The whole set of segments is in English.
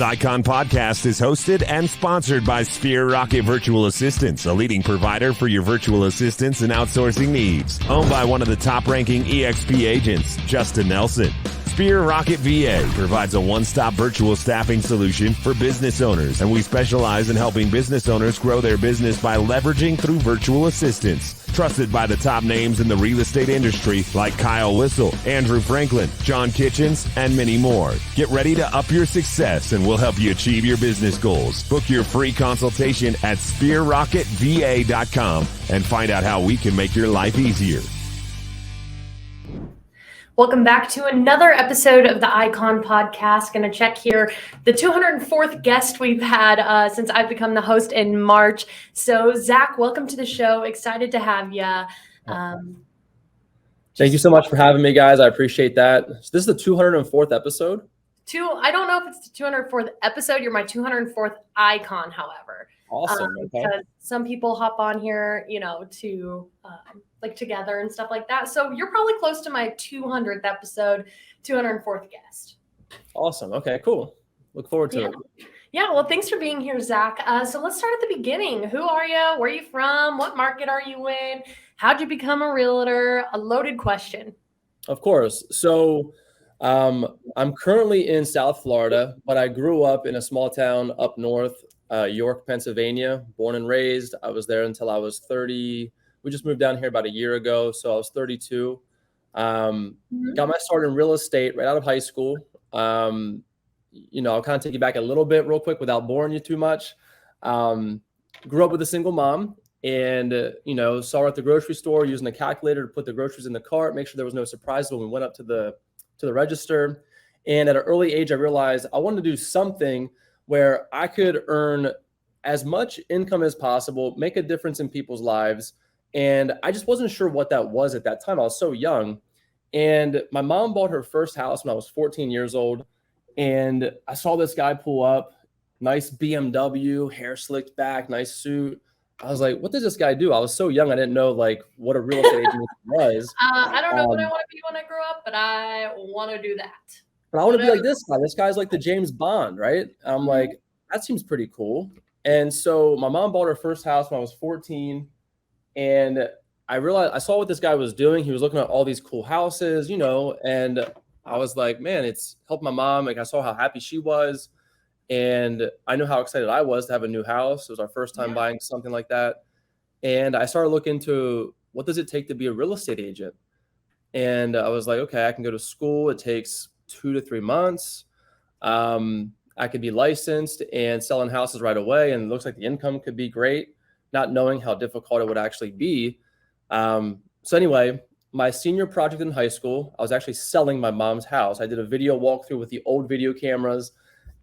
This Icon podcast is hosted and sponsored by Sphere Rocket Virtual Assistants, a leading provider for your virtual assistants and outsourcing needs. Owned by one of the top-ranking EXP agents, Justin Nelson. Sphere Rocket VA provides a one-stop virtual staffing solution for business owners, and we specialize in helping business owners grow their business by leveraging through virtual assistants. Trusted by the top names in the real estate industry like Kyle Whistle, Andrew Franklin, John Kitchens, and many more. Get ready to up your success and we'll help you achieve your business goals. Book your free consultation at sphererocketva.com and find out how we can make your life easier. Welcome back to another episode of the Icon Podcast. Going to check here the 204th guest we've had since I've become the host in March. So, Zach, welcome to the show. Excited to have you. Thank you so much for having me, guys. I appreciate that. So this is the 204th episode. I don't know if it's the 204th episode. You're my 204th icon, however. Awesome. Okay. Because some people hop on here, to like together and stuff like that. So you're probably close to my 200th episode, 204th guest. Awesome. Okay, cool. Look forward to it. Yeah, well, thanks for being here, Zach. So let's start at the beginning. Who are you? Where are you from? What market are you in? How'd you become a realtor? A loaded question. Of course. So I'm currently in South Florida, but I grew up in a small town up north, York, Pennsylvania, born and raised. I was there until I was 30. We just moved down here about a year ago, so I was 32. Got my start in real estate right out of high school. I'll kind of take you back a little bit real quick without boring you too much. Grew up with a single mom and, saw her at the grocery store using a calculator to put the groceries in the cart, make sure there was no surprises when we went up to the register. And at an early age, I realized I wanted to do something where I could earn as much income as possible, make a difference in people's lives. And I just wasn't sure what that was at that time. I was so young. And my mom bought her first house when I was 14 years old. And I saw this guy pull up, nice BMW, hair slicked back, nice suit. I was like, what does this guy do? I was so young. I didn't know what a real estate agent was. I don't know what I want to be when I grow up, but I want to do that. But I want to be like this guy. This guy's like the James Bond, right? I'm like, that seems pretty cool. And so my mom bought her first house when I was 14. And I realized I saw what this guy was doing. He was looking at all these cool houses, and I was like, man, it's helped my mom. Like I saw how happy she was. And I knew how excited I was to have a new house. It was our first time buying something like that. And I started looking into what does it take to be a real estate agent? And I was like, okay, I can go to school. It takes 2 to 3 months. I could be licensed and selling houses right away. And it looks like the income could be great, not knowing how difficult it would actually be. So anyway, my senior project in high school, I was actually selling my mom's house. I did a video walkthrough with the old video cameras.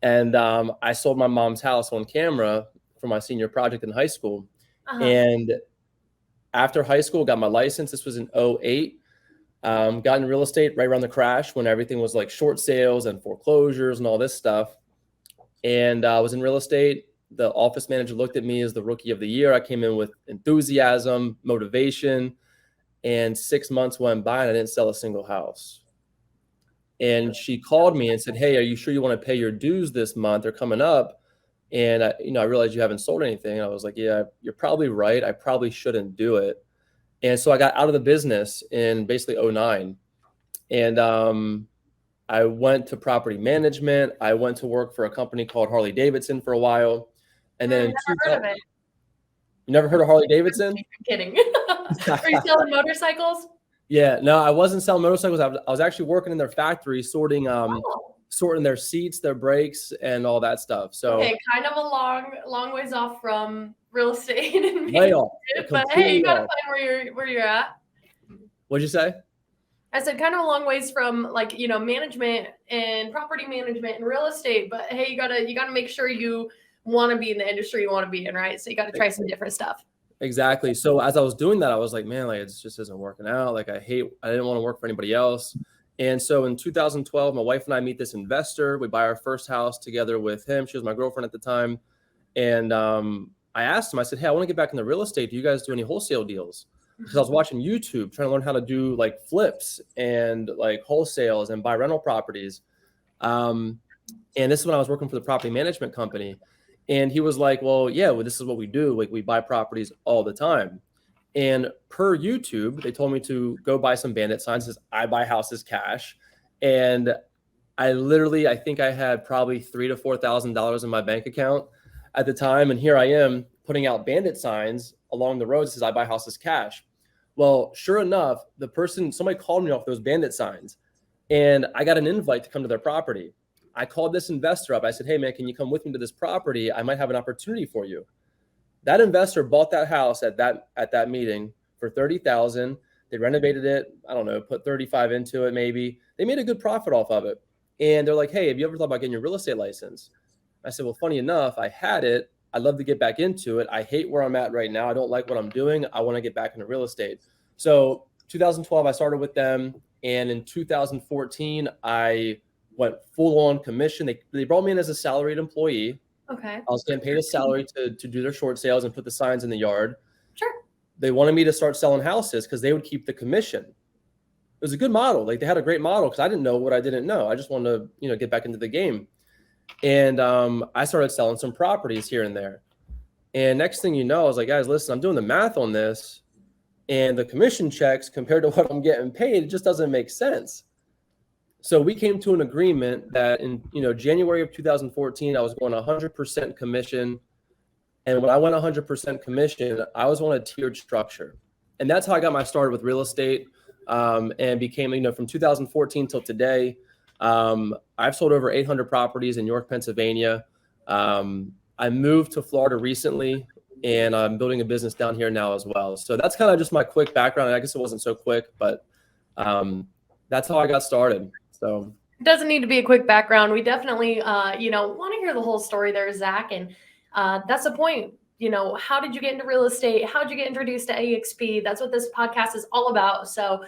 And I sold my mom's house on camera for my senior project in high school. And after high school, got my license. This was in 2008. Got in real estate right around the crash when everything was like short sales and foreclosures and all this stuff. And I was in real estate. The office manager looked at me as the rookie of the year. I came in with enthusiasm, motivation, and 6 months went by and I didn't sell a single house. And she called me and said, hey, are you sure you want to pay your dues this month? They're coming up. And I realized you haven't sold anything. And I was like, yeah, you're probably right. I probably shouldn't do it. And so I got out of the business in basically 2009. And I went to property management. I went to work for a company called Harley Davidson for a while. And then Never heard of it. You never heard of Harley Davidson? I'm kidding. Are you selling motorcycles? Yeah, no, I wasn't selling motorcycles. I was actually working in their factory, sorting their seats, their brakes, and all that stuff. So okay, kind of a long ways off from real estate and way off. But hey, you gotta find where you're at. What'd you say? I said kind of a long ways from management and property management and real estate. But hey, you gotta make sure you want to be in the industry you want to be in, right? So you got to try some different stuff. Exactly. So as I was doing that, I was like, man, it just isn't working out. I didn't want to work for anybody else. And so in 2012, my wife and I meet this investor. We buy our first house together with him. She was my girlfriend at the time. And I asked him, I said, hey, I want to get back into real estate. Do you guys do any wholesale deals? Because I was watching YouTube, trying to learn how to do flips and wholesales and buy rental properties. And this is when I was working for the property management company. And he was like, well, yeah, well, this is what we do. Like, we buy properties all the time. And per YouTube, they told me to go buy some bandit signs. Says I buy houses cash. And I think I had probably $3,000 to $4,000 in my bank account at the time. And here I am putting out bandit signs along the road that says I buy houses cash. Well, sure enough, somebody called me off those bandit signs, and I got an invite to come to their property. I called this investor up. I said, hey man, can you come with me to this property? I might have an opportunity for you. That investor bought that house at that meeting for $30,000. They renovated it. I don't know, put 35 into it maybe. They made a good profit off of it. And they're like, hey, have you ever thought about getting your real estate license? I said, well, funny enough, I had it. I'd love to get back into it. I hate where I'm at right now. I don't like what I'm doing. I want to get back into real estate. So 2012, I started with them. And in 2014, I went full on commission. They brought me in as a salaried employee. Okay. I was getting paid a salary to do their short sales and put the signs in the yard. Sure. They wanted me to start selling houses because they would keep the commission. It was a good model. Like, they had a great model because I didn't know what I didn't know. I just wanted to, get back into the game. And I started selling some properties here and there. And next thing you know, I was like, guys, listen, I'm doing the math on this, and the commission checks compared to what I'm getting paid, it just doesn't make sense. So we came to an agreement that in January of 2014, I was going 100% commission. And when I went 100% commission, I was on a tiered structure. And that's how I got my start with real estate, and became, from 2014 till today, I've sold over 800 properties in York, Pennsylvania. I moved to Florida recently, and I'm building a business down here now as well. So that's kind of just my quick background. I guess it wasn't so quick, but that's how I got started. So it doesn't need to be a quick background. We definitely, want to hear the whole story there, Zach. And that's the point. How did you get into real estate? How did you get introduced to EXP? That's what this podcast is all about. So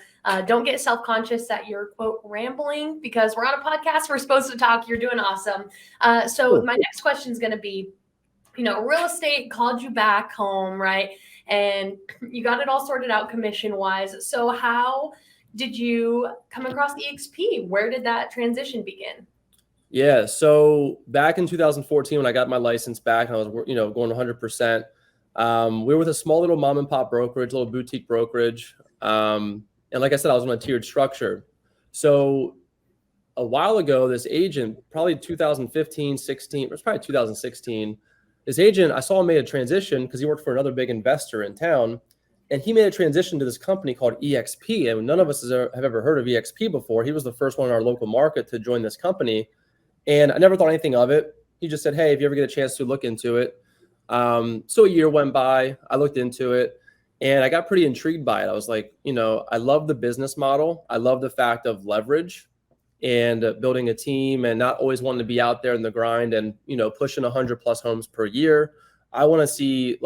don't get self-conscious that you're, quote, rambling, because we're on a podcast. We're supposed to talk. You're doing awesome. So my next question is going to be, real estate called you back home, right? And you got it all sorted out commission-wise. So how did you come across EXP? Where did that transition begin? Yeah. So back in 2014, when I got my license back and I was, going 100%, we were with a small little mom and pop brokerage, little boutique brokerage. And like I said, I was on a tiered structure. So a while ago, this agent, probably 2015, 16, it was probably 2016, this agent, I saw him made a transition because he worked for another big investor in town. And he made a transition to this company called EXP. And none of us have ever heard of EXP before. He was the first one in our local market to join this company. And I never thought anything of it. He just said, hey, if you ever get a chance to look into it. So a year went by. I looked into it, and I got pretty intrigued by it. I was like, I love the business model. I love the fact of leverage and building a team and not always wanting to be out there in the grind and, pushing 100+ homes per year. I want to see,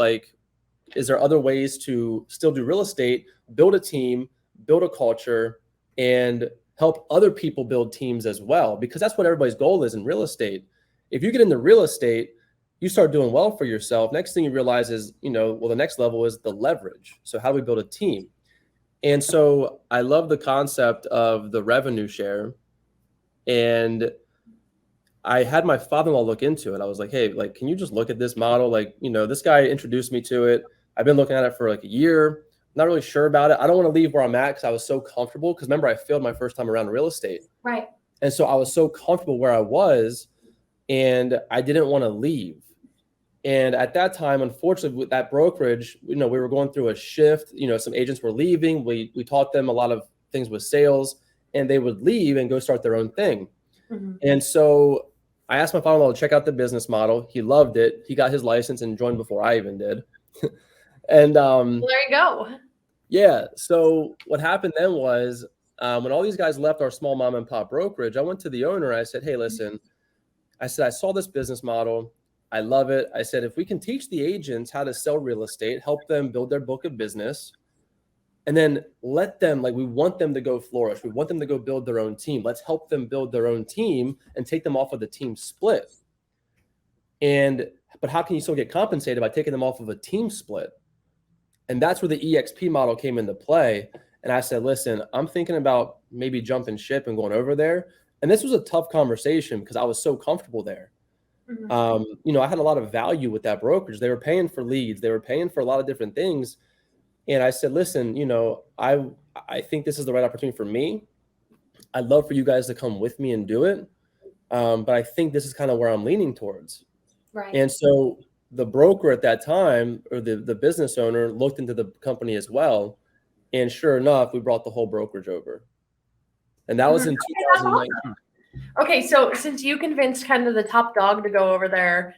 is there other ways to still do real estate, build a team, build a culture, and help other people build teams as well? Because that's what everybody's goal is in real estate. If you get into real estate, you start doing well for yourself. Next thing you realize is, the next level is the leverage. So how do we build a team? And so I love the concept of the revenue share. And I had my father-in-law look into it. I was like, hey, can you just look at this model? This guy introduced me to it. I've been looking at it for a year. Not really sure about it. I don't want to leave where I'm at because I was so comfortable. Because remember, I failed my first time around real estate. Right. And so I was so comfortable where I was, and I didn't want to leave. And at that time, unfortunately, with that brokerage, we were going through a shift. Some agents were leaving. We taught them a lot of things with sales, and they would leave and go start their own thing. Mm-hmm. And so I asked my father-in-law to check out the business model. He loved it. He got his license and joined before I even did. And well, there you go. Yeah. So what happened then was when all these guys left our small mom and pop brokerage, I went to the owner. I said, hey, listen, I saw this business model. I love it. I said, if we can teach the agents how to sell real estate, help them build their book of business, and then let them, we want them to go flourish. We want them to go build their own team. Let's help them build their own team and take them off of the team split. But how can you still get compensated by taking them off of a team split? And that's where the EXP model came into play. And I said, listen, I'm thinking about maybe jumping ship and going over there. And this was a tough conversation because I was so comfortable there. Mm-hmm. I had a lot of value with that brokerage. They were paying for leads. They were paying for a lot of different things. And I said, listen, I think this is the right opportunity for me. I'd love for you guys to come with me and do it. But I think this is kind of where I'm leaning towards. Right. And so the broker at that time, or the business owner, looked into the company as well. And sure enough, we brought the whole brokerage over. And that was in 2019. Okay, so since you convinced kind of the top dog to go over there,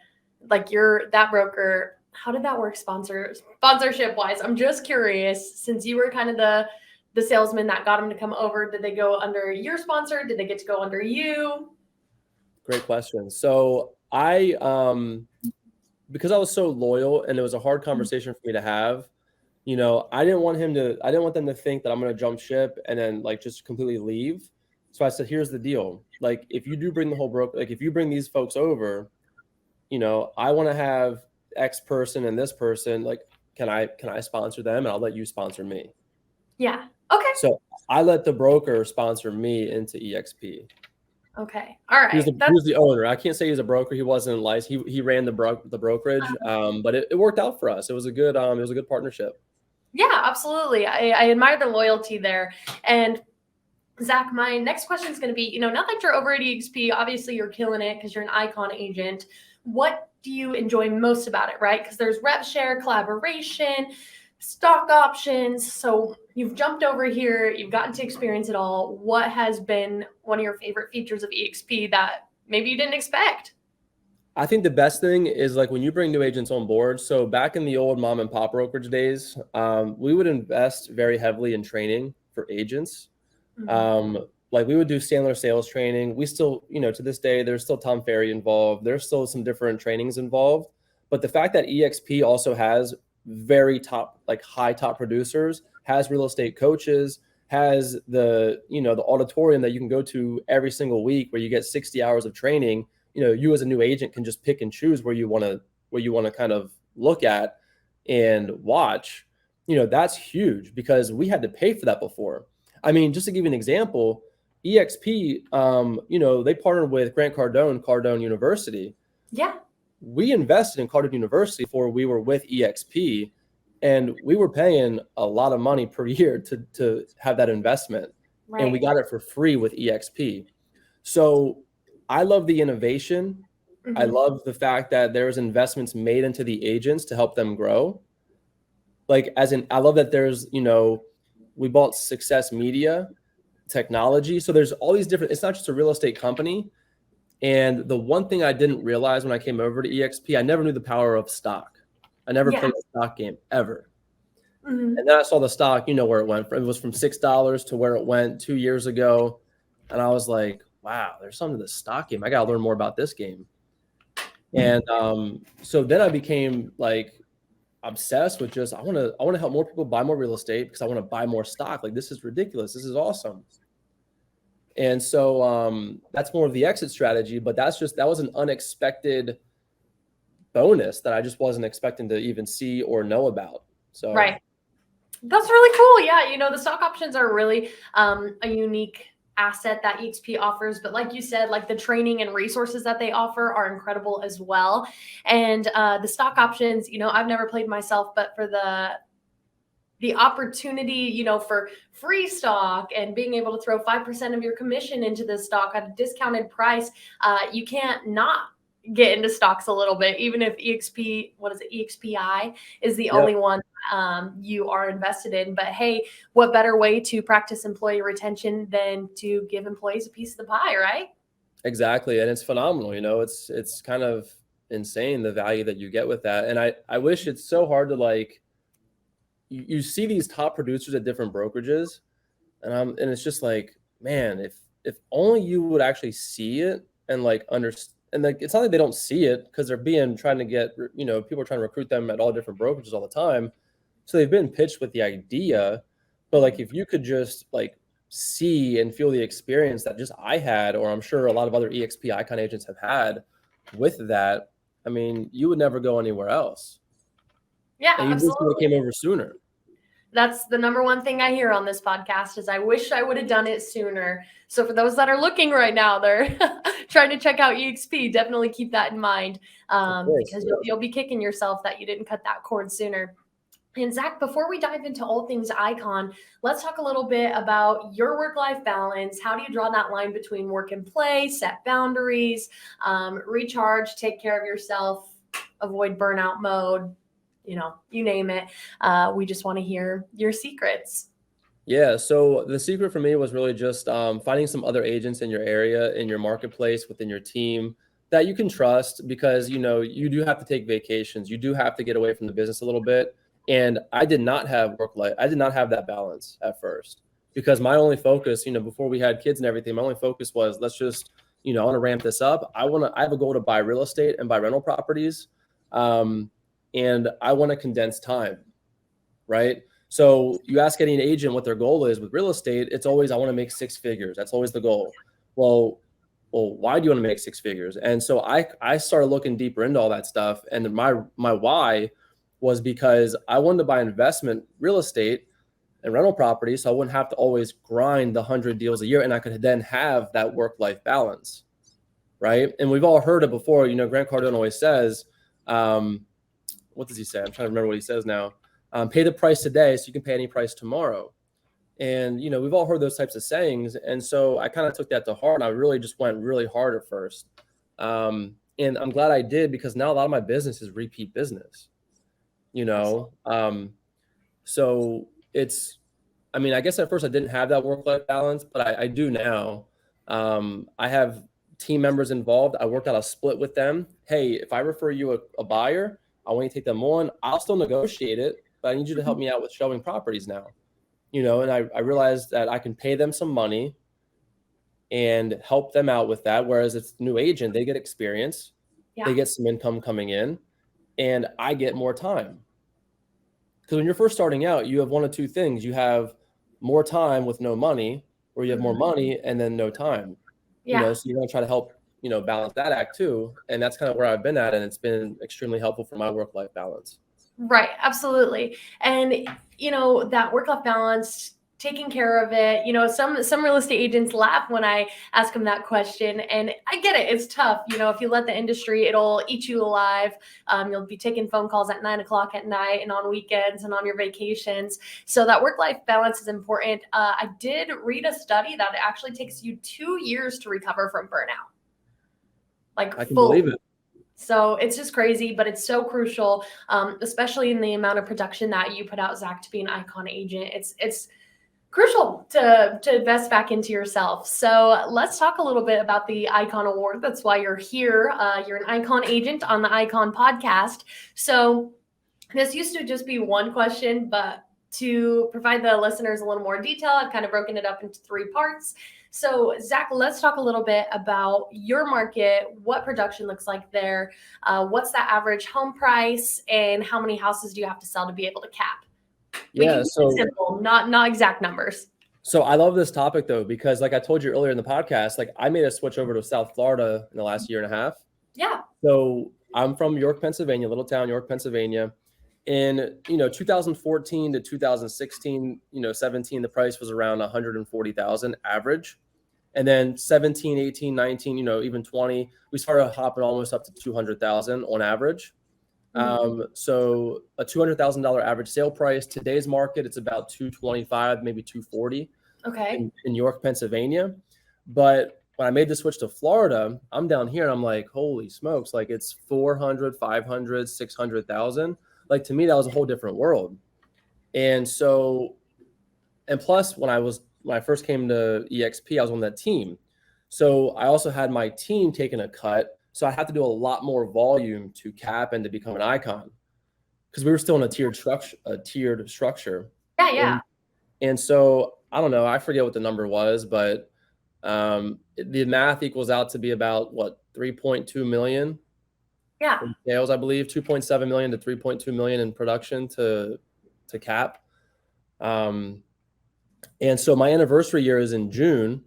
like you're that broker, how did that work sponsorship wise? I'm just curious, since you were kind of the salesman that got them to come over, did they go under your sponsor? Did they get to go under you? Great question. So because I was so loyal and it was a hard conversation for me to have, I didn't want them to think that I'm going to jump ship and then like just completely leave. So I said, here's the deal. Like, if you do bring the whole broker, like if you bring these folks over, I want to have X person and this person, like, can I sponsor them? And I'll let you sponsor me. Yeah. Okay. So I let the broker sponsor me into EXP. Okay. All right. He was the owner. I can't say he's a broker. He wasn't licensed. He ran the brokerage, but it worked out for us. It was a good partnership. Yeah, absolutely. I admire the loyalty there. And Zach, my next question is going to be, now that you're over at EXP, obviously you're killing it because you're an icon agent. What do you enjoy most about it, right? Because there's rev share, collaboration, stock options. So you've jumped over here, you've gotten to experience it all. What has been one of your favorite features of EXP that maybe you didn't expect? I think the best thing is like when you bring new agents on board. So back in the old mom and pop brokerage days, we would invest very heavily in training for agents. Like we would do Sandler sales training. We still, to this day, there's still Tom Ferry involved. There's still some different trainings involved. But the fact that EXP also has very top, like high top producers, has real estate coaches, has the auditorium that you can go to every single week where you get 60 hours of training. You as a new agent can just pick and choose where you want to kind of look at and watch. That's huge because we had to pay for that before. I mean, just to give you an example, EXP, they partnered with Grant Cardone University. Yeah. We invested in Cardone University before we were with EXP, and we were paying a lot of money per year to have that investment. Right. And we got it for free with EXP. So I love the innovation. I love the fact that there's investments made into the agents to help them grow. I love that there's, we bought Success Media technology. So there's all these different, it's not just a real estate company. And the one thing I didn't realize when I came over to EXP, I never knew the power of stock. I never played the stock game ever. And then I saw the stock, where it went from. It was from $6 to where it went 2 years ago. And I was like, wow, there's something to the stock game. I got to learn more about this game. And so then I became like obsessed with just, I want to help more people buy more real estate because I want to buy more stock. Like, this is ridiculous. This is awesome. And so that's more of the exit strategy, but that was an unexpected bonus that I just wasn't expecting to even see or know about. So right. That's really cool. Yeah. The stock options are really a unique asset that EXP offers. But like you said, like the training and resources that they offer are incredible as well. And the stock options, I've never played myself, but for the opportunity, for free stock and being able to throw 5% of your commission into the stock at a discounted price, you can't not get into stocks a little bit, even if EXPI is the only one you are invested in. But hey, what better way to practice employee retention than to give employees a piece of the pie, right? Exactly. And it's phenomenal. It's kind of insane the value that you get with that. And I wish it's so hard to like, you see these top producers at different brokerages and it's just like, man, if only you would actually see it and like understand. And like, it's not like they people are trying to recruit them at all different brokerages all the time. So they've been pitched with the idea, but like, if you could just like see and feel the experience that just I had, or I'm sure a lot of other EXP icon agents have had with that, I mean, you would never go anywhere else. Yeah, and you absolutely. just came over sooner. That's the number one thing I hear on this podcast is I wish I would have done it sooner. So for those that are looking right now, they're trying to check out EXP, definitely keep that in mind because you'll be kicking yourself that you didn't cut that cord sooner. And Zach, before we dive into all things Icon, let's talk a little bit about your work-life balance. How do you draw that line between work and play, set boundaries, recharge, take care of yourself, avoid burnout mode, you name it. We just want to hear your secrets. Yeah. So the secret for me was really just finding some other agents in your area, in your marketplace, within your team that you can trust because, you do have to take vacations. You do have to get away from the business a little bit. And I did not have work life. I did not have that balance at first because my only focus, before we had kids and everything, my only focus was let's just, I want to ramp this up. I have a goal to buy real estate and buy rental properties. And I want to condense time, right? So you ask any agent what their goal is with real estate. It's always, I want to make six figures. That's always the goal. Well, why do you want to make six figures? And so I started looking deeper into all that stuff. And my why was because I wanted to buy investment real estate and rental property. So I wouldn't have to always grind the 100 deals a year. And I could then have that work-life balance, right? And we've all heard it before. Grant Cardone always says, what does he say? I'm trying to remember what he says now. Pay the price today so you can pay any price tomorrow. And, we've all heard those types of sayings. And so I kind of took that to heart. And I really just went really hard at first. And I'm glad I did because now a lot of my business is repeat business. So it's, I guess at first I didn't have that work-life balance, but I do now. I have team members involved. I worked out a split with them. Hey, if I refer you a buyer, I want you to take them on. I'll still negotiate it, but I need you to help me out with showing properties now. And I realized that I can pay them some money and help them out with that. Whereas it's a new agent, they get experience, they get some income coming in, and I get more time. Because when you're first starting out, you have one of two things. You have more time with no money, or you have more money and then no time. So you're going to try to help, balance that act too. And that's kind of where I've been at. And it's been extremely helpful for my work-life balance. Right. Absolutely. And, that work-life balance, taking care of it, some real estate agents laugh when I ask them that question, and I get it. It's tough. If you let the industry, it'll eat you alive. You'll be taking phone calls at 9:00 at night and on weekends and on your vacations. So that work-life balance is important. I did read a study that it actually takes you 2 years to recover from burnout. I can believe it. So it's just crazy, but it's so crucial, especially in the amount of production that you put out, Zach, to be an Icon agent. It's crucial to invest back into yourself. So let's talk a little bit about the Icon Award. That's why you're here. You're an Icon agent on the Icon podcast. So this used to just be one question, but to provide the listeners a little more detail, I've kind of broken it up into 3 parts. So Zach, let's talk a little bit about your market, what production looks like there, what's the average home price, and how many houses do you have to sell to be able to cap? So simple, not exact numbers. So I love this topic though, because like I told you earlier in the podcast, I made a switch over to South Florida in the last year and a half. Yeah. So I'm from York, Pennsylvania, little town, York, Pennsylvania. In, 2014 to 2016, 17, the price was around 140,000 average. And then 17, 18, 19, even 20, we started hopping almost up to 200,000 on average. So a $200,000 average sale price. Today's market, it's about 225, maybe 240. Okay. In York, Pennsylvania. But when I made the switch to Florida, I'm down here and I'm like, holy smokes, it's 400, 500, 600,000. To me, that was a whole different world. And so, and plus when I first came to EXP, I was on that team. So I also had my team taking a cut. So I had to do a lot more volume to cap and to become an Icon because we were still in a tiered structure. Yeah. And so I don't know, I forget what the number was, but the math equals out to be about 3.2 million. Yeah. In sales, I believe 2.7 million to 3.2 million in production to cap. And so my anniversary year is in June.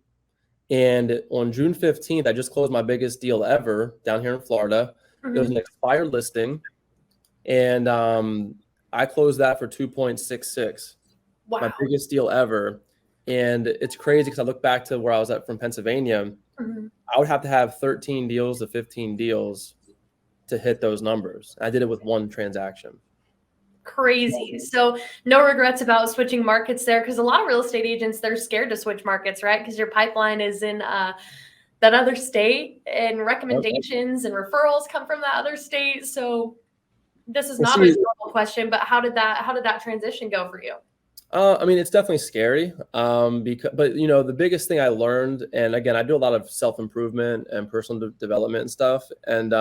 And on June 15th, I just closed my biggest deal ever down here in Florida. It was an expired listing. And I closed that for 2.66. Wow. my biggest deal ever. And it's crazy because I look back to where I was at from Pennsylvania. I would have to have 13 deals to 15 deals to hit those numbers. I did it with one transaction. Crazy. So no regrets about switching markets there, because a lot of real estate agents, they're scared to switch markets, right? Because your pipeline is in that other state, and recommendations and referrals come from that other state. So this is not a normal question, but how did that transition go for you? I mean, it's definitely scary. But the biggest thing I learned, and again, I do a lot of self-improvement and personal development and stuff. And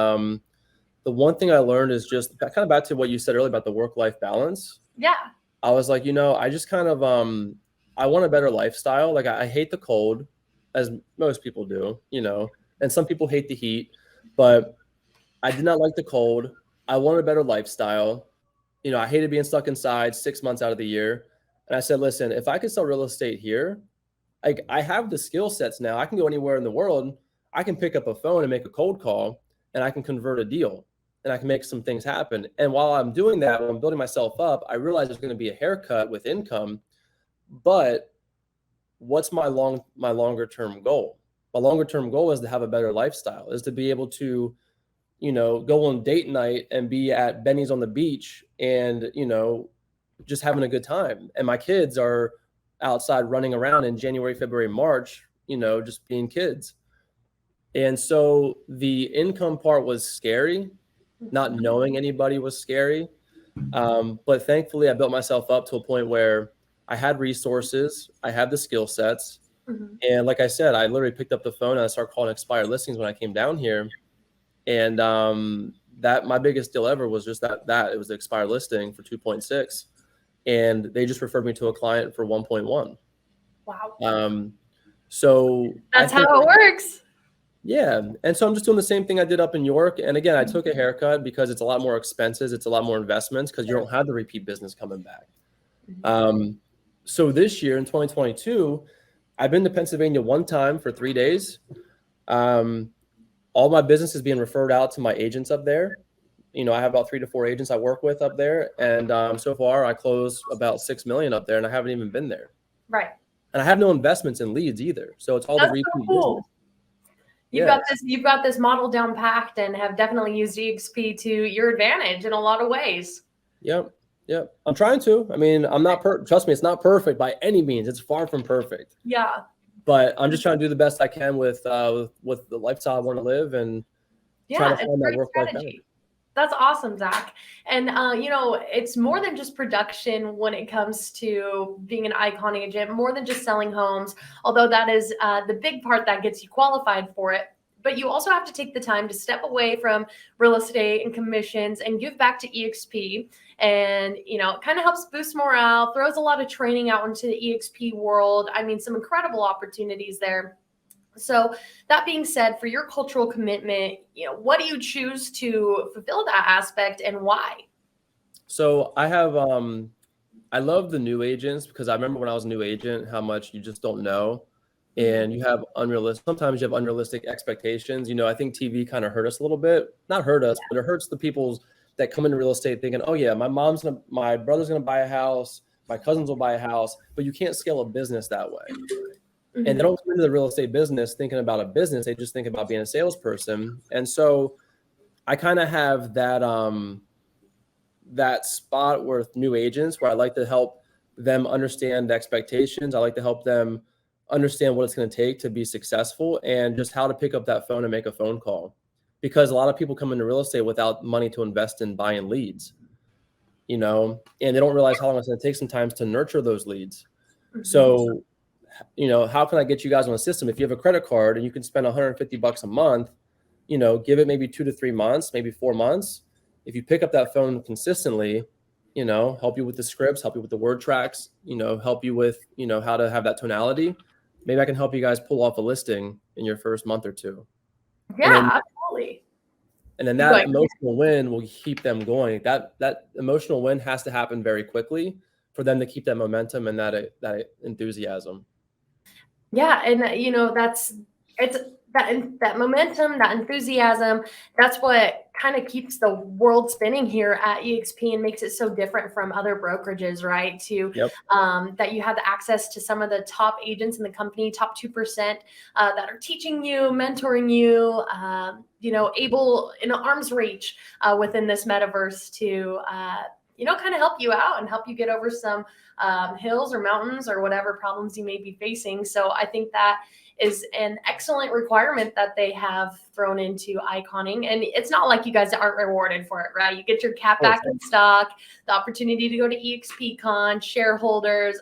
the one thing I learned is just kind of back to what you said earlier about the work-life balance. Yeah. I was like, I just kind of, I want a better lifestyle. Like I hate the cold, as most people do, and some people hate the heat, but I did not like the cold. I wanted a better lifestyle. I hated being stuck inside 6 months out of the year. And I said, listen, if I could sell real estate here, I have the skill sets now. I can go anywhere in the world. I can pick up a phone and make a cold call, and I can convert a deal, and I can make some things happen. And while I'm doing that, when I'm building myself up, I realize there's going to be a haircut with income. But what's my longer term goal? My longer term goal is to have a better lifestyle, is to be able to, go on date night and be at Benny's on the beach and, just having a good time. And my kids are outside running around in January, February, March, just being kids. And so the income part was scary. Not knowing anybody was scary. But thankfully I built myself up to a point where I had resources, I had the skill sets. And like I said, I literally picked up the phone and I started calling expired listings when I came down here. And that my biggest deal ever was just that it was the expired listing for 2.6. And they just referred me to a client for 1.1. Wow. So that's how it works. Yeah. And so I'm just doing the same thing I did up in York. And again, I took a haircut because it's a lot more expenses. It's a lot more investments because you don't have the repeat business coming back. So this year in 2022, I've been to Pennsylvania one time for 3 days. All my business is being referred out to my agents up there. I have about 3 to 4 agents I work with up there. And so far I closed about 6 million up there, and I haven't even been there. Right. And I have no investments in leads either. So it's all the repeat business. You've got this model down packed and have definitely used EXP to your advantage in a lot of ways. Yep. I'm trying to. I mean, I'm not trust me, it's not perfect by any means. It's far from perfect. Yeah. But I'm just trying to do the best I can with the lifestyle I want to live and try to find that work-life balance. That's awesome, Zach. And, it's more than just production when it comes to being an icon agent, more than just selling homes, although that is the big part that gets you qualified for it. But you also have to take the time to step away from real estate and commissions and give back to EXP. And, it kind of helps boost morale, throws a lot of training out into the EXP world. I mean, some incredible opportunities there. So that being said, for your cultural commitment, what do you choose to fulfill that aspect and why? So I have, I love the new agents because I remember when I was a new agent, how much you just don't know. And you have sometimes you have unrealistic expectations. I think TV kind of hurt us a little bit, not hurt us, but it hurts the people that come into real estate thinking, oh yeah, my brother's going to buy a house. My cousins will buy a house, but you can't scale a business that way. And they don't come into the real estate business thinking about a business. They just think about being a salesperson. And so I kind of have that spot with new agents where I like to help them understand the expectations. I like to help them understand what it's going to take to be successful and just how to pick up that phone and make a phone call. Because a lot of people come into real estate without money to invest in buying leads, and they don't realize how long it's going to take sometimes to nurture those leads. So how can I get you guys on a system? If you have a credit card and you can spend $150 a month, give it maybe 2 to 3 months, maybe 4 months. If you pick up that phone consistently, help you with the scripts, help you with the word tracks, help you with, how to have that tonality. Maybe I can help you guys pull off a listing in your first month or two. Yeah, absolutely. And then that emotional win will keep them going. That emotional win has to happen very quickly for them to keep that momentum and that enthusiasm. Yeah. And, that momentum, that enthusiasm, that's what kind of keeps the world spinning here at EXP and makes it so different from other brokerages, right? Yep. That you have the access to some of the top agents in the company, top 2%, that are teaching you, mentoring you, able in arm's reach within this metaverse to, kind of help you out and help you get over some hills or mountains or whatever problems you may be facing. So I think that is an excellent requirement that they have thrown into iconing. And it's not like you guys aren't rewarded for it, right? You get your cap back in stock, the opportunity to go to EXP Con, shareholders,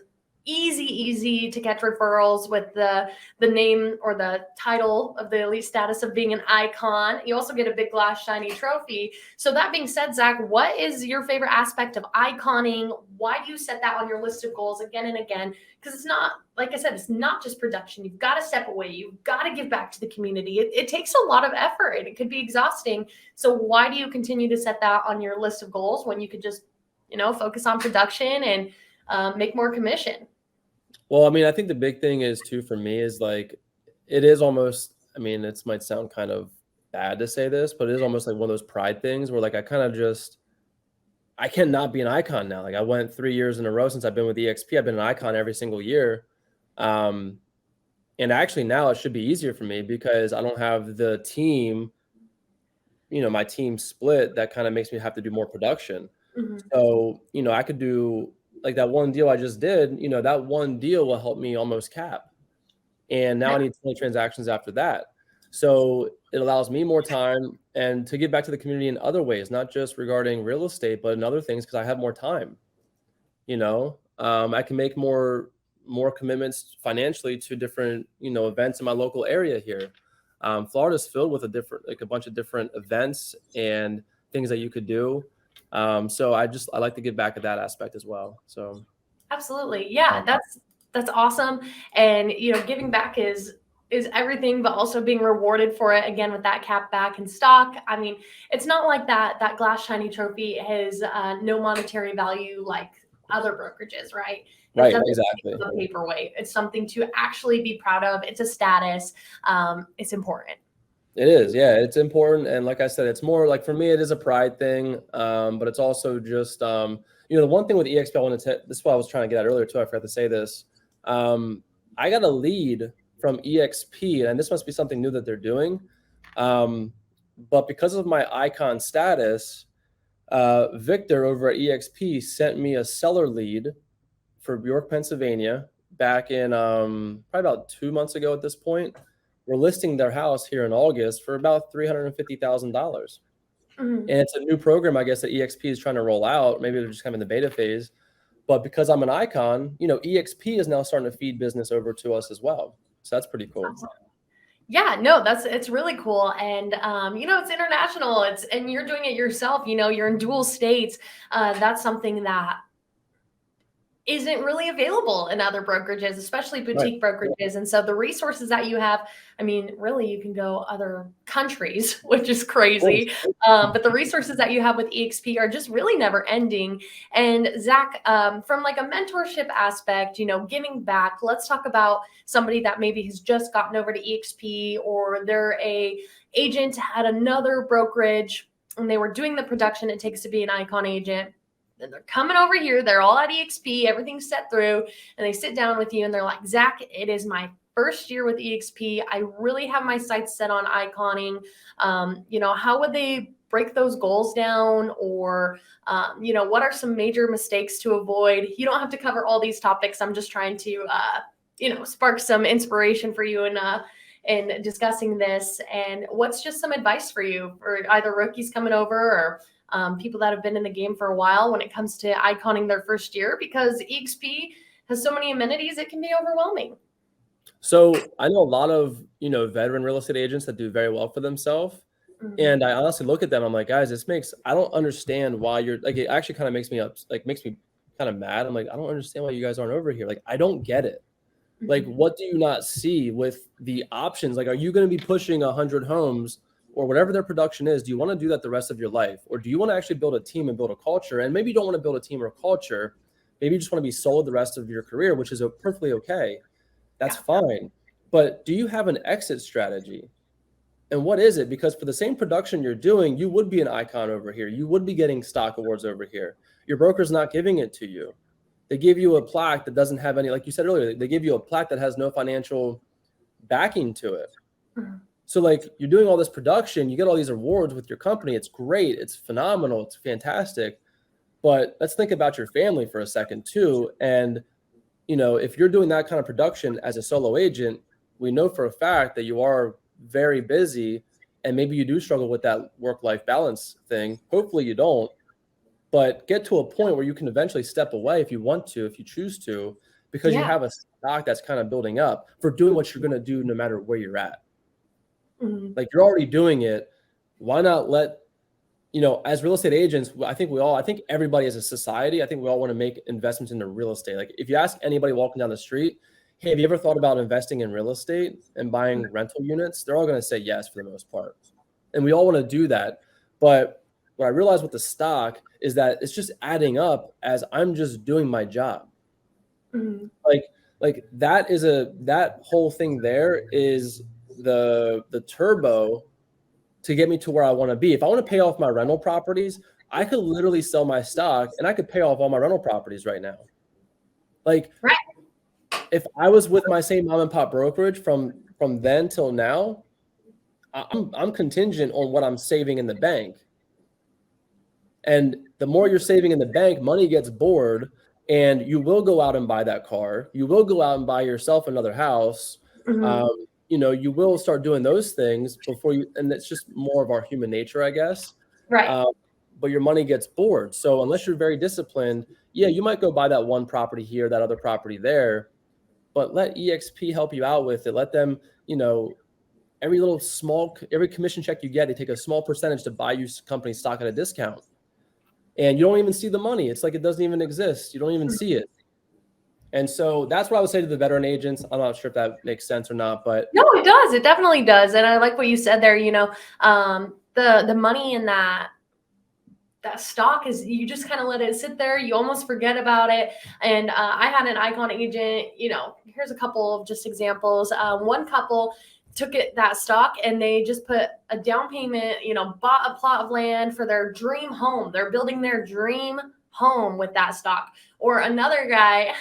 easy to catch referrals with the name or the title of the elite status of being an icon. You also get a big glass shiny trophy. So that being said, Zach, what is your favorite aspect of iconing? Why do you set that on your list of goals again and again? Because it's not, like I said, it's not just production. You've got to step away. You've got to give back to the community. It takes a lot of effort and it could be exhausting. So why do you continue to set that on your list of goals when you could just, focus on production and make more commission? Well, I mean, I think the big thing is too, for me, is like, it is almost, I mean, it might sound kind of bad to say this, but it is almost like one of those pride things where like, I cannot be an icon now. Like I went 3 years in a row since I've been with EXP. I've been an icon every single year. And actually now it should be easier for me because I don't have the team, my team split that kind of makes me have to do more production. Mm-hmm. So, I could do like that one deal I just did, that one deal will help me almost cap. And now I need 20 transactions after that. So it allows me more time and to give back to the community in other ways, not just regarding real estate, but in other things, because I have more time. I can make more commitments financially to different, events in my local area here. Florida's filled with a bunch of different events and things that you could do. So I like to give back at that aspect as well. So absolutely. Yeah, that's awesome. And, giving back is everything, but also being rewarded for it again with that cap back in stock. I mean, it's not like that glass shiny trophy has no monetary value like other brokerages, right? Right, exactly. A paperweight. It's something to actually be proud of. It's a status. It's important. It is, yeah, it's important. And like I said, it's more like, for me, it is a pride thing. But it's also just, the one thing with EXP, this is what I was trying to get at earlier too. I forgot to say this. I got a lead from EXP, and this must be something new that they're doing. But because of my icon status, Victor over at EXP sent me a seller lead for York, Pennsylvania, back in probably about 2 months ago at this point. We're listing their house here in August for about $350,000. Mm-hmm. And it's a new program, I guess, that EXP is trying to roll out. Maybe they're just kind of in the beta phase. But because I'm an icon, EXP is now starting to feed business over to us as well. So that's pretty cool. Yeah, no, it's really cool. And, it's international. And you're doing it yourself, you're in dual states. That's something that isn't really available in other brokerages, especially boutique brokerages. And so the resources that you have, I mean, really, you can go other countries, which is crazy. But the resources that you have with EXP are just really never ending. And Zach, from like a mentorship aspect, giving back, let's talk about somebody that maybe has just gotten over to EXP, or they're a agent at another brokerage and they were doing the production it takes to be an icon agent. And they're coming over here. They're all at EXP. Everything's set through. And they sit down with you and they're like, Zach, it is my first year with EXP. I really have my sights set on iconing. How would they break those goals down? Or, what are some major mistakes to avoid? You don't have to cover all these topics. I'm just trying to, spark some inspiration for you in discussing this. And what's just some advice for you for either rookies coming over or people that have been in the game for a while when it comes to iconing their first year, because EXP has so many amenities, it can be overwhelming. So I know a lot of, veteran real estate agents that do very well for themselves. Mm-hmm. And I honestly look at them, I'm like, guys, I don't understand why you're like, it actually kind of makes me kind of mad. I'm like, I don't understand why you guys aren't over here. Like, I don't get it. Mm-hmm. Like, what do you not see with the options? Like, are you going to be pushing 100 homes or whatever their production is? Do you want to do that the rest of your life? Or do you want to actually build a team and build a culture? And maybe you don't want to build a team or a culture. Maybe you just want to be sold the rest of your career, which is perfectly okay. That's fine. But do you have an exit strategy? And what is it? Because for the same production you're doing, you would be an icon over here. You would be getting stock awards over here. Your broker's not giving it to you. They give you a plaque that doesn't have any, like you said earlier, they give you a plaque that has no financial backing to it. Mhm. So like you're doing all this production, you get all these awards with your company. It's great. It's phenomenal. It's fantastic. But let's think about your family for a second too. And, if you're doing that kind of production as a solo agent, we know for a fact that you are very busy and maybe you do struggle with that work-life balance thing. Hopefully you don't, but get to a point where you can eventually step away if you want to, if you choose to, because you have a stock that's kind of building up for doing what you're going to do no matter where you're at. Mhm. Like you're already doing it. Why not let, as real estate agents, I think everybody as a society, I think we all want to make investments into real estate. Like if you ask anybody walking down the street, hey, have you ever thought about investing in real estate and buying rental units? They're all going to say yes for the most part. And we all want to do that. But what I realized with the stock is that it's just adding up as I'm just doing my job. Mhm. Like that whole thing there is the turbo to get me to where I want to be. If I want to pay off my rental properties, I could literally sell my stock and I could pay off all my rental properties right now. Like, Right. If I was with my same mom and pop brokerage from then till now, I'm contingent on what I'm saving in the bank. And the more you're saving in the bank, money gets bored, and you will go out and buy that car. You will go out and buy yourself another house. Mhm. You will start doing those things before you, and it's just more of our human nature, I guess. Right. But your money gets bored. So unless you're very disciplined, yeah, you might go buy that one property here, that other property there, but let EXP help you out with it. Let them, every commission check you get, they take a small percentage to buy you company stock at a discount. And you don't even see the money. It's like it doesn't even exist. You don't even see it. And so that's what I would say to the veteran agents. I'm not sure if that makes sense or not, but No, it does. It definitely does. And I like what you said there. The money in that stock is, you just kind of let it sit there. You almost forget about it. And I had an icon agent. Here's a couple of just examples. One couple took that stock and they just put a down payment, bought a plot of land for their dream home. They're building their dream home with that stock. Or another guy,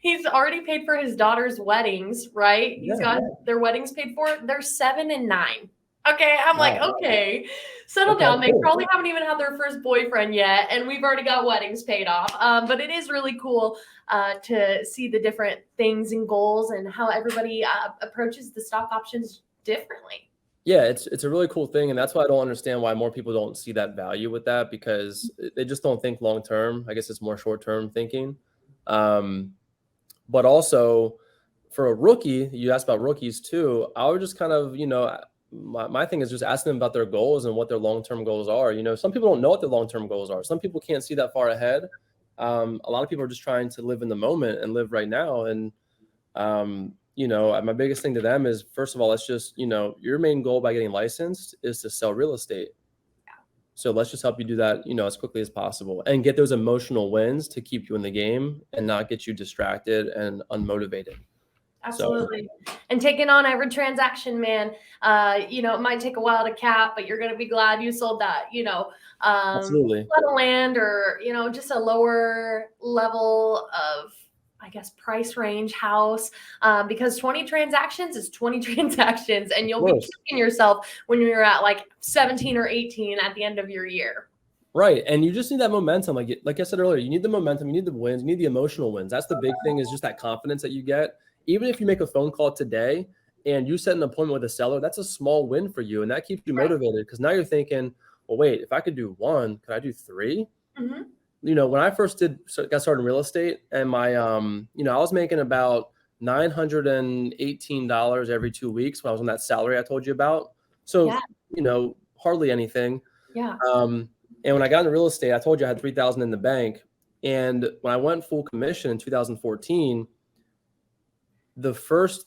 he's already paid for his daughter's weddings, right? He's got their weddings paid for. They're 7 and 9. Okay, I'm like, okay, settle down. They probably haven't even had their first boyfriend yet, and we've already got weddings paid off. But it is really cool to see the different things and goals and how everybody approaches the stock options differently. Yeah, it's a really cool thing, and that's why I don't understand why more people don't see that value with that, because they just don't think long term. I guess it's more short term thinking. But also for a rookie, you asked about rookies too. I would just kind of, my thing is just asking them about their goals and what their long-term goals are. Some people don't know what their long-term goals are. Some people can't see that far ahead. A lot of people are just trying to live in the moment and live right now. And, my biggest thing to them is, first of all, let's just, your main goal by getting licensed is to sell real estate. So let's just help you do that, as quickly as possible and get those emotional wins to keep you in the game and not get you distracted and unmotivated. Absolutely. And taking on every transaction, man, it might take a while to cap, but you're going to be glad you sold that, Absolutely. plot of land or, just a lower level of, I guess, price range house, because 20 transactions is 20 transactions, and you'll be kicking yourself when you're at like 17 or 18 at the end of your year. Right. And you just need that momentum. Like I said earlier, you need the momentum, you need the wins, you need the emotional wins. That's the big thing, is just that confidence that you get. Even if you make a phone call today and you set an appointment with a seller, that's a small win for you. And that keeps you motivated, because now you're thinking, well, wait, if I could do one, could I do three? Mm-hmm. When I first got started in real estate, and I was making about $918 every 2 weeks when I was on that salary I told you about. So, hardly anything. Yeah. And when I got into real estate, I told you I had $3,000 in the bank. And when I went full commission in 2014, the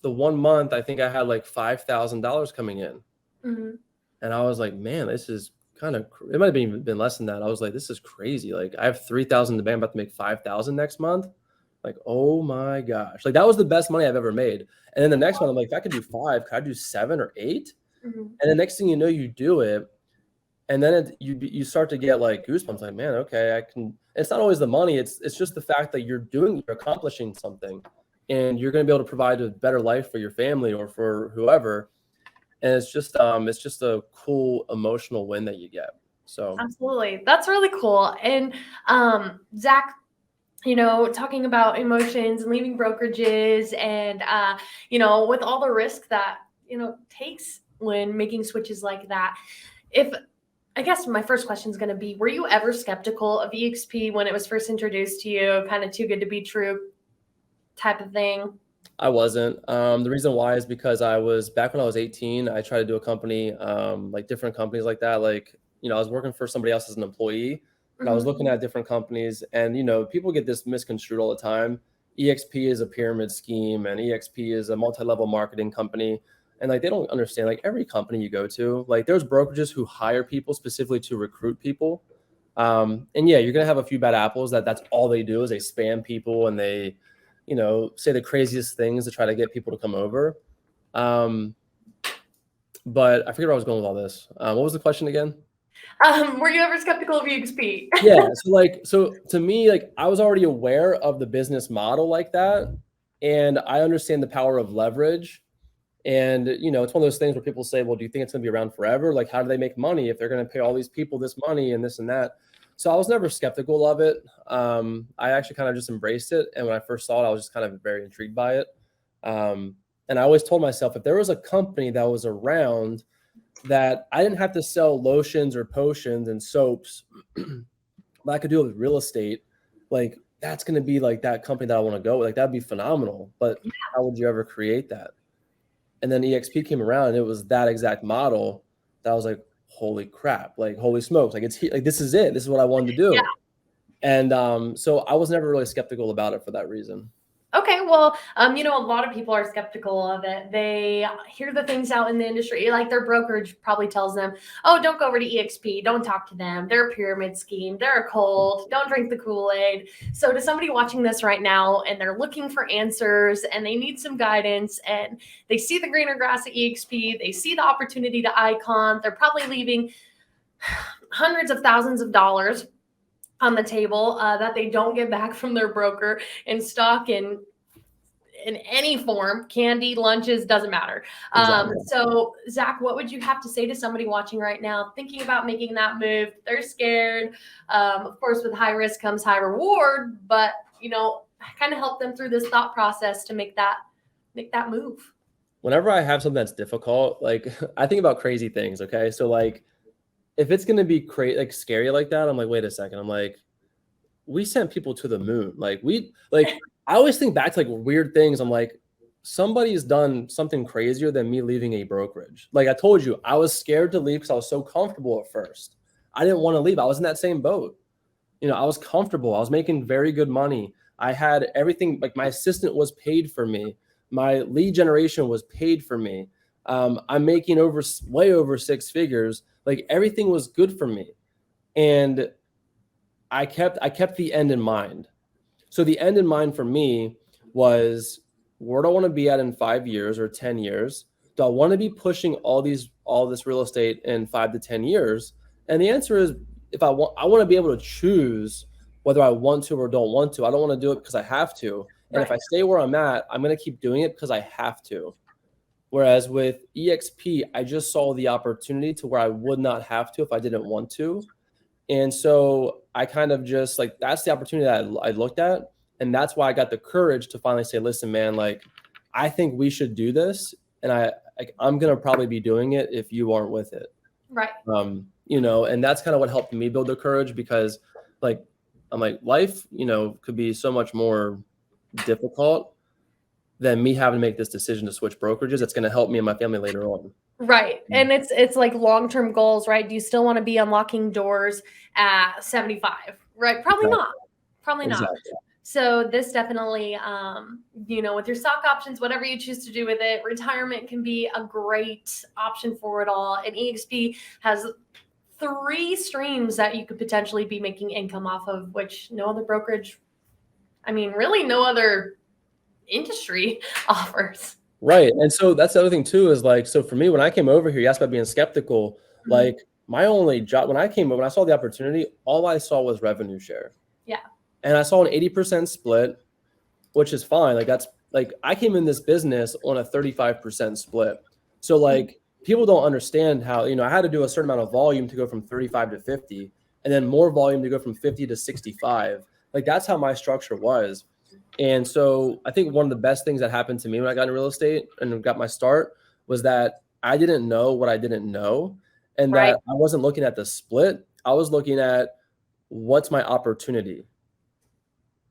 1 month, I think I had like $5,000 coming in. Mm-hmm. And I was like, man, this is kind of, it might have even been less than that. I was like, this is crazy. Like, I have 3,000 in the bank, I'm about to make 5,000 next month. Like, oh my gosh. Like, that was the best money I've ever made. And then the next one, I'm like, if I could do 5, could I do 7 or 8? Mhm. And the next thing you know, you do it. And then you start to get like goosebumps, like, man, okay, I can. It's not always the money. It's just the fact that you're accomplishing something, and you're going to be able to provide a better life for your family or for whoever. And it's just a cool emotional win that you get. So Absolutely. That's really cool. And Zach, talking about emotions and leaving brokerages and, with all the risk that, takes when making switches like that. I guess my first question is going to be, were you ever skeptical of EXP when it was first introduced to you, kind of too good to be true type of thing? I wasn't. The reason why is because back when I was 18, I tried to do a company, like different companies like that. Like, I was working for somebody else as an employee, and I was looking at different companies, and, people get this misconstrued all the time. EXP is a pyramid scheme, and EXP is a multi-level marketing company. And like, they don't understand, like every company you go to, like there's brokerages who hire people specifically to recruit people. And yeah, you're going to have a few bad apples that's all they do is they spam people and they, say the craziest things to try to get people to come over. But I forget where I was going with all this. What was the question again? Were you ever skeptical of EXP? Yeah. So to me, like I was already aware of the business model like that. And I understand the power of leverage. And, it's one of those things where people say, well, do you think it's going to be around forever? Like, how do they make money if they're going to pay all these people this money and this and that? So I was never skeptical of it. I actually kind of just embraced it. And when I first saw it, I was just kind of very intrigued by it. And I always told myself, if there was a company that was around that I didn't have to sell lotions or potions and soaps, but I could do it with real estate, like that's going to be like that company that I want to go with. Like that'd be phenomenal. But how would you ever create that? And then EXP came around and it was that exact model that I was like, holy crap, like holy smokes, like it's like this is it. This is what I wanted to do. Yeah. And so I was never really skeptical about it for that reason. Okay, well, a lot of people are skeptical of it. They hear the things out in the industry, like their brokerage probably tells them, oh, don't go over to EXP. Don't talk to them. They're a pyramid scheme. They're a cult. Don't drink the Kool-Aid. So to somebody watching this right now and they're looking for answers and they need some guidance and they see the greener grass at EXP, they see the opportunity to Icon, they're probably leaving hundreds of thousands of dollars on the table that they don't get back from their broker in stock in any form, candy, lunches, doesn't matter. Exactly. So Zach, what would you have to say to somebody watching right now, thinking about making that move? They're scared. Of course, with high risk comes high reward, but kind of help them through this thought process to make that move. Whenever I have something that's difficult, like I think about crazy things. Okay. So like, if it's going to be like scary like that, I'm like, wait a second. I'm like, we sent people to the moon. I always think back to like weird things. I'm like, somebody's done something crazier than me leaving a brokerage. Like I told you, I was scared to leave because I was so comfortable at first. I didn't want to leave. I was in that same boat. I was comfortable. I was making very good money. I had everything, like my assistant was paid for me. My lead generation was paid for me. I'm making way over six figures. Like everything was good for me. And I kept the end in mind. So the end in mind for me was, where do I want to be at in 5 years or 10 years? Do I want to be pushing all this real estate in 5 to 10 years? And the answer is, I want to be able to choose whether I want to or don't want to. I don't want to do it because I have to. And Right. if I stay where I'm at, I'm going to keep doing it because I have to. Whereas with EXP, I just saw the opportunity to where I would not have to if I didn't want to. And so I kind of just like, that's the opportunity that I looked at. And that's why I got the courage to finally say, listen, man, like, I think we should do this. And I'm going to probably be doing it if you aren't with it. Right. And that's kind of what helped me build the courage, because like, I'm like, life, could be so much more difficult than me having to make this decision to switch brokerages. It's going to help me and my family later on. Right. And it's like long-term goals, right? Do you still want to be unlocking doors at 75? Right. Probably Exactly. not. Probably not. Exactly. So this definitely, with your stock options, whatever you choose to do with it, retirement can be a great option for it all. And EXP has 3 streams that you could potentially be making income off of, which no other brokerage, really no other industry offers. Right. And so that's the other thing too, is like, so for me, when I came over here, you asked about being skeptical, like my only job, when I saw the opportunity, all I saw was revenue share. Yeah. And I saw an 80% split, which is fine. Like that's like, I came in this business on a 35% split. So like people don't understand how, I had to do a certain amount of volume to go from 35 to 50 and then more volume to go from 50 to 65. Like that's how my structure was. And so I think one of the best things that happened to me when I got into real estate and got my start was that I didn't know what I didn't know, and that I wasn't looking at the split. I was looking at what's my opportunity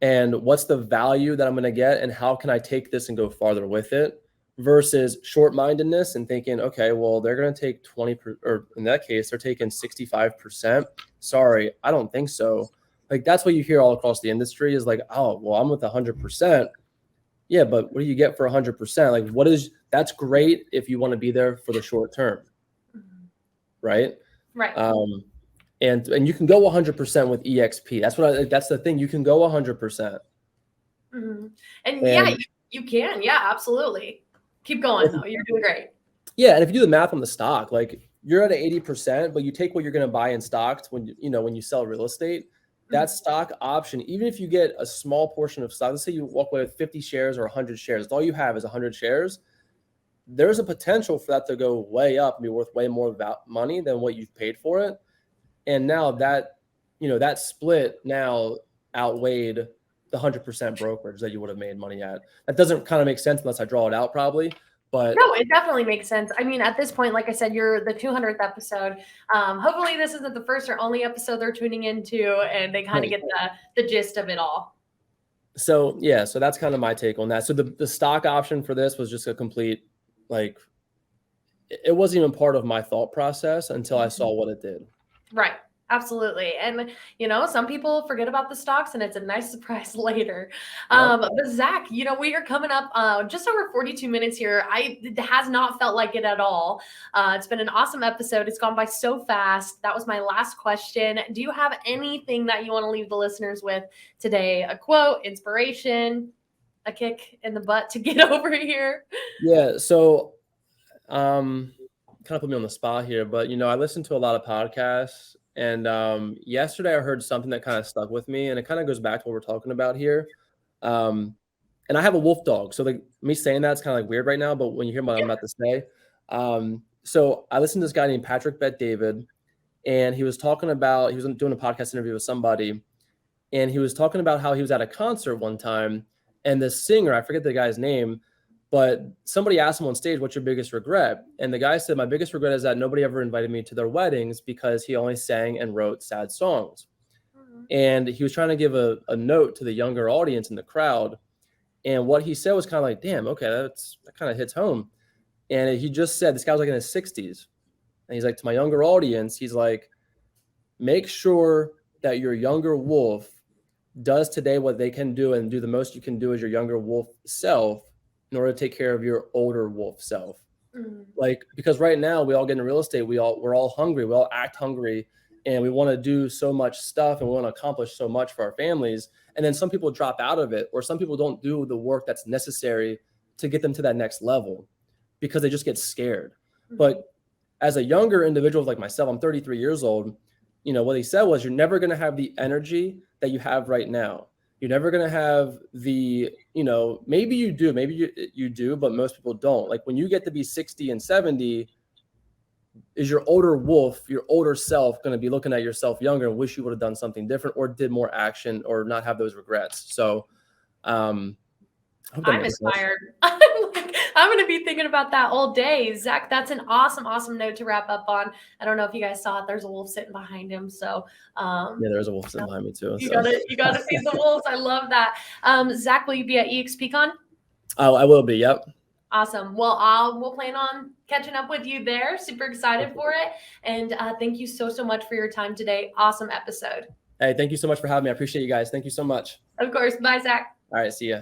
and what's the value that I'm going to get and how can I take this and go farther with it versus short-mindedness and thinking, okay, well, they're going to take 20, or in that case, they're taking 65%. Sorry, I don't think so. Like that's what you hear all across the industry is like, oh, well, I'm with 100%. Yeah, but what do you get for 100%? Like that's great if you want to be there for the short term. Right. Right. And you can go 100% with EXP. That's the thing. You can go 100%. And yeah, you can. Yeah, absolutely. Keep going though. You're doing great. Yeah. And if you do the math on the stock, like you're at 80%, but you take what you're going to buy in stocks when you sell real estate, that stock option, even if you get a small portion of stock, let's say you walk away with 50 shares or 100 shares, all you have is 100 shares. There's a potential for that to go way up and be worth way more money than what you've paid for it. And now that, that split now outweighed the 100% brokerage that you would have made money at. That doesn't kind of make sense unless I draw it out probably. But no, it definitely makes sense. I mean, at this point, like I said, you're the 200th episode. Hopefully this isn't the first or only episode they're tuning into and they kind of get the gist of it all. So, yeah, so that's kind of my take on that. So the stock option for this was just a complete, like, it wasn't even part of my thought process until I saw what it did. Right. Absolutely. And, some people forget about the stocks and it's a nice surprise later. But Zach, we are coming up just over 42 minutes here. It has not felt like it at all. It's been an awesome episode. It's gone by so fast. That was my last question. Do you have anything that you want to leave the listeners with today? A quote, inspiration, a kick in the butt to get over here? Yeah. So, kind of put me on the spot here, but, I listen to a lot of podcasts. And yesterday I heard something that kind of stuck with me, and it kind of goes back to what we're talking about here. And I have a wolf dog, so me saying that's kind of like weird right now. But when you hear what I'm about to say, so I listened to this guy named Patrick Bet-David, and he was doing a podcast interview with somebody, and he was talking about how he was at a concert one time, and the singer, I forget the guy's name, but somebody asked him on stage, what's your biggest regret? And the guy said, my biggest regret is that nobody ever invited me to their weddings because he only sang and wrote sad songs. And he was trying to give a note to the younger audience in the crowd. And what he said was kind of like, damn, okay, that kind of hits home. And he just said, this guy was like in his 60s. And he's like, to my younger audience, he's like, make sure that your younger wolf does today what they can do and do the most you can do as your younger wolf self in order to take care of your older wolf self. Like, because right now we all get into real estate. We're all hungry. We all act hungry and we want to do so much stuff and we want to accomplish so much for our families. And then some people drop out of it, or some people don't do the work that's necessary to get them to that next level because they just get scared. But as a younger individual like myself, I'm 33 years old. What he said was, you're never going to have the energy that you have right now. You're never going to have the, maybe you do, but most people don't. Like when you get to be 60 and 70, is your older wolf, your older self going to be looking at yourself younger and wish you would have done something different or did more action or not have those regrets? So, I'm inspired. I'm going to be thinking about that all day. Zach, that's an awesome, awesome note to wrap up on. I don't know if you guys saw it. There's a wolf sitting behind him. So, yeah, there's a wolf sitting behind me too. You gotta feed the wolves. I love that. Zach, will you be at EXPCon? Oh, I will be. Yep. Awesome. Well, we'll plan on catching up with you there. Super excited for it. And thank you so much for your time today. Awesome episode. Hey, thank you so much for having me. I appreciate you guys. Thank you so much. Of course. Bye, Zach. All right. See ya.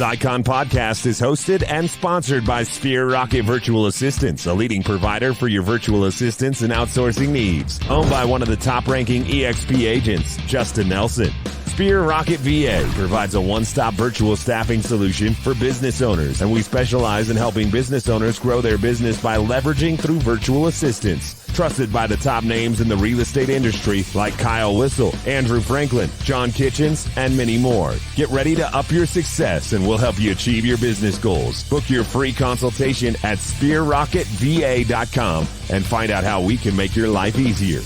This Icon podcast is hosted and sponsored by Sphere Rocket Virtual Assistants, a leading provider for your virtual assistants and outsourcing needs. Owned by one of the top-ranking EXP agents, Justin Nelson. Sphere Rocket VA provides a one-stop virtual staffing solution for business owners, and we specialize in helping business owners grow their business by leveraging through virtual assistants. Trusted by the top names in the real estate industry like Kyle Whistle, Andrew Franklin, John Kitchens, and many more. Get ready to up your success, and we'll help you achieve your business goals. Book your free consultation at sphererocketva.com and find out how we can make your life easier.